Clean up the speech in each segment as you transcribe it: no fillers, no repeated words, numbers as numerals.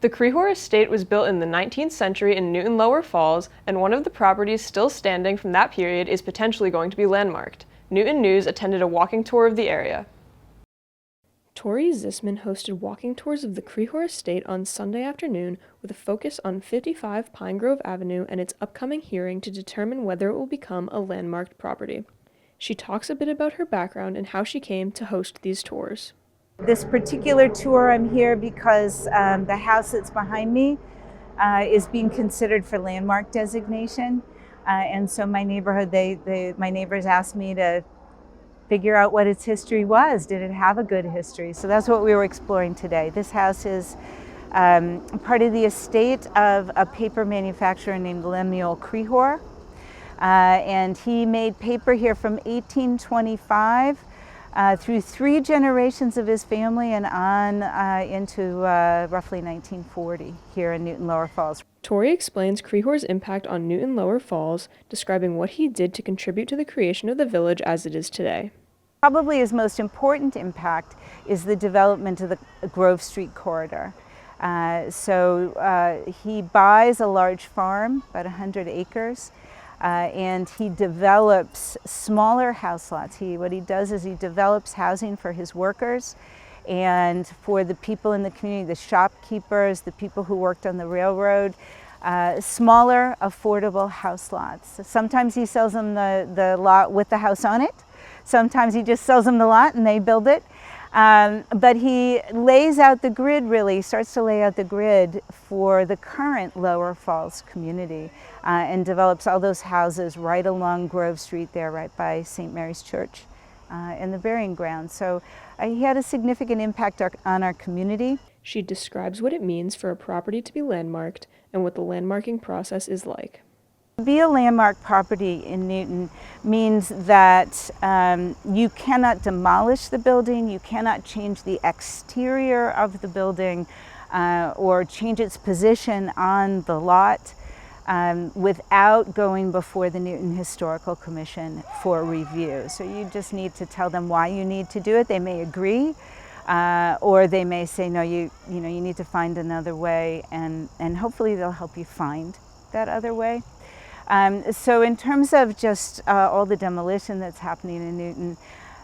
The Crehore Estate was built in the 19th century in Newton Lower Falls, and one of the properties still standing from that period is potentially going to be landmarked. Newton News attended a walking tour of the area. Tori Zisman hosted walking tours of the Crehore Estate on Sunday afternoon with a focus on 55 Pine Grove Avenue and its upcoming hearing to determine whether it will become a landmarked property. She talks a bit about her background and how she came to host these tours. This particular tour, I'm here because the house that's behind me is being considered for landmark designation. And so my neighborhood, my neighbors asked me to figure out what its history was. Did it have a good history? So that's what we were exploring today. This house is part of the estate of a paper manufacturer named Lemuel Crehore. And he made paper here from 1825 through 3 generations of his family and on into roughly 1940 here in Newton Lower Falls. Tori explains Crehore's impact on Newton Lower Falls, describing what he did to contribute to the creation of the village as it is today. Probably his most important impact is the development of the Grove Street corridor. So he buys a large farm, about 100 acres, and he develops smaller house lots. What he does is he develops housing for his workers and for the people in the community, the shopkeepers, the people who worked on the railroad, smaller, affordable house lots. Sometimes he sells them the lot with the house on it. Sometimes he just sells them the lot and they build it. But he lays out the grid, really, starts to lay out the grid for the current Lower Falls community and develops all those houses right along Grove Street there, right by St. Mary's Church and the burying ground. So he had a significant impact on our community. She describes what it means for a property to be landmarked and what the landmarking process is like. To be a landmark property in Newton means that you cannot demolish the building, you cannot change the exterior of the building or change its position on the lot without going before the Newton Historical Commission for review. So you just need to tell them why you need to do it. They may agree or they may say, no, you need to find another way, and hopefully they'll help you find that other way. So in terms of just all the demolition that's happening in Newton,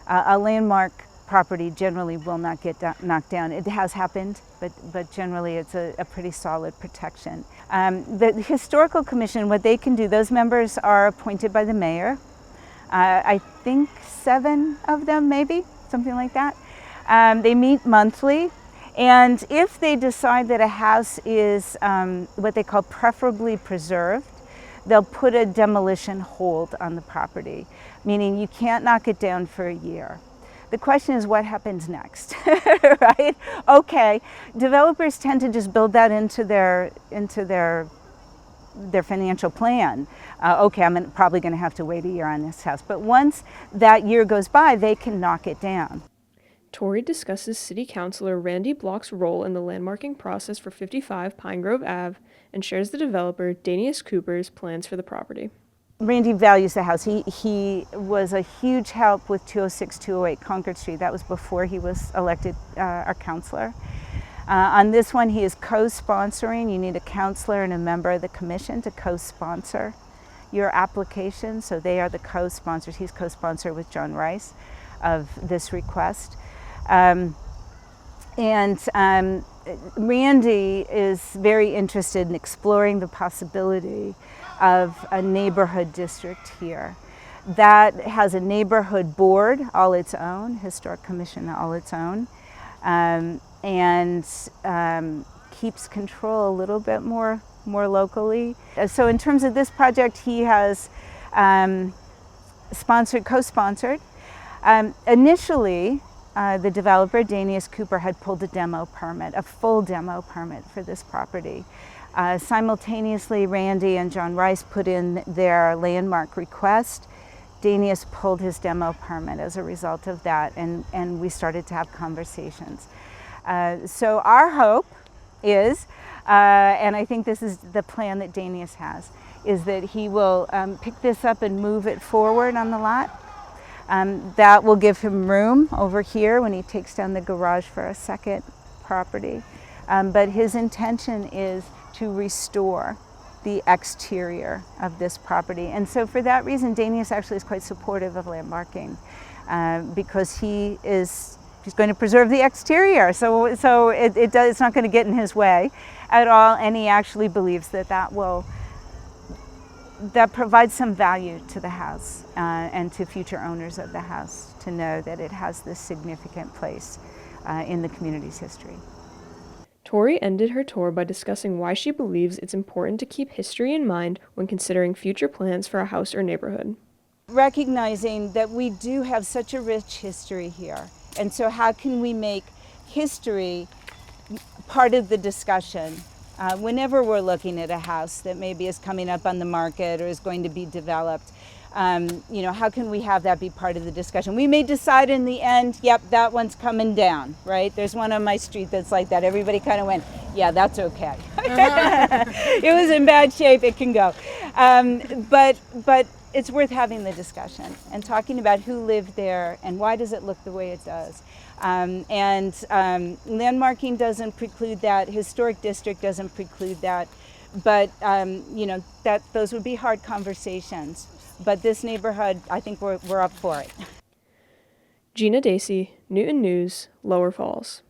a landmark property generally will not get knocked down. It has happened, but generally it's a pretty solid protection. The Historical Commission, what they can do, those members are appointed by the mayor. I think 7 of them, maybe, something like that. They meet monthly. And if they decide that a house is what they call preferably preserved, they'll put a demolition hold on the property, meaning you can't knock it down for a year. The question is, what happens next, right? Okay, developers tend to just build that into their financial plan. Okay, I'm probably going to have to wait a year on this house, but once that year goes by, they can knock it down. Tori discusses City Councilor Randy Block's role in the landmarking process for 55 Pine Grove Ave and shares the developer Danius Cooper's plans for the property. Randy values the house. He was a huge help with 206, 208 Concord Street. That was before he was elected our councilor. On this one, he is co-sponsoring. You need a councilor and a member of the commission to co-sponsor your application. So they are the co-sponsors. He's co-sponsor with John Rice of this request. Randy is very interested in exploring the possibility of a neighborhood district here that has a neighborhood board all its own, historic commission all its own, and keeps control a little bit more locally. So in terms of this project, he has co-sponsored. Initially, the developer, Danius Cooper, had pulled a full demo permit for this property. Simultaneously, Randy and John Rice put in their landmark request. Danius pulled his demo permit as a result of that, and we started to have conversations. So our hope is, and I think this is the plan that Danius has, is that he will pick this up and move it forward on the lot. That will give him room over here when he takes down the garage for a second property. But his intention is to restore the exterior of this property. And so for that reason, Danius actually is quite supportive of landmarking because he's going to preserve the exterior. So it's not going to get in his way at all. And he actually believes that that provides some value to the house and to future owners of the house to know that it has this significant place in the community's history. Tori ended her tour by discussing why she believes it's important to keep history in mind when considering future plans for a house or neighborhood. Recognizing that we do have such a rich history here, and so how can we make history part of the discussion whenever we're looking at a house that maybe is coming up on the market or is going to be developed. How can we have that be part of the discussion? We may decide in the end, yep, that one's coming down, right? There's one on my street that's like that. Everybody kind of went, yeah, that's okay. It was in bad shape, it can go. But it's worth having the discussion and talking about who lived there and why does it look the way it does. Landmarking doesn't preclude that, historic district doesn't preclude that, but those would be hard conversations. But this neighborhood, I think we're up for it. Gina Dacey, Newton News, Lower Falls.